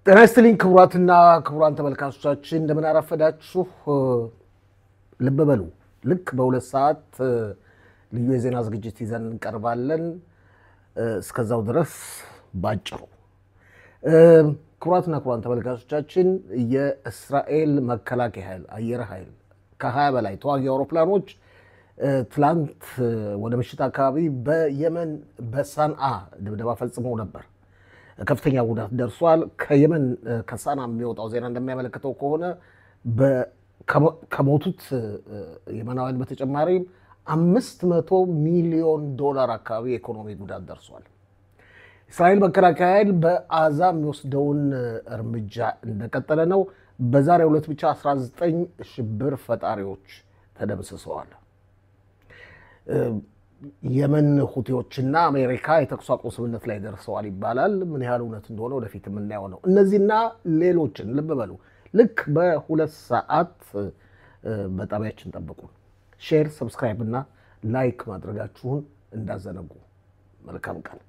ጤና ይስጥልኝ ክቡራትና ክቡራን ተመልካቾቻችን እንደምን አረፈዳችሁ። ልብ በሉ ልክ በሁለት ሰዓት ልዩ የዜና ዝግጅት ይዘን እንቀርባለን። እስከዛው ድረስ ባጭሩ ክቡራትና ክቡራን ተመልካቾቻችን የእስራኤል መከላከያ ኃይል አየር ኃይል ከ20 በላይ ተዋጊ አውሮፕላኖች ትላንት ወደ ምሽት አካባቢ በየመን በሳንዓ ድብደባ ፈጽመው ነበር። ከፍተኛ ጉዳት ደርሷል። ከየመን ከሳና የሚወጣው ዜና እንደሚያመለክተው ከሆነ ከሞቱት የመናውያን በተጨማሪ $500 ሚሊዮን አካባቢ የኢኮኖሚ ጉዳት ደርሷል። እስራኤል መከላከያ ኃይል በአዛ የሚወስደውን እርምጃ እንደቀጠለ ነው። በዛሬው ዕለት ብቻ 19 ሽብር ፈጣሪዎች ተደምስሰዋል። የመን ሁቲዎችና አሜሪካ የተኩስ አቁም ስምምነት ላይ ደርሰዋል ይባላል። ምን ያህል እውነት እንደሆነ ወደፊት የምናየው ነው። እነዚህና ሌሎችን ልብ በሉ ልክ በሁለት ሰዓት በጣቢያችን ጠብቁን። ሼር፣ ሰብስክራይብ እና ላይክ ማድረጋችሁን እንዳዘነጉ። መልካም ቀን።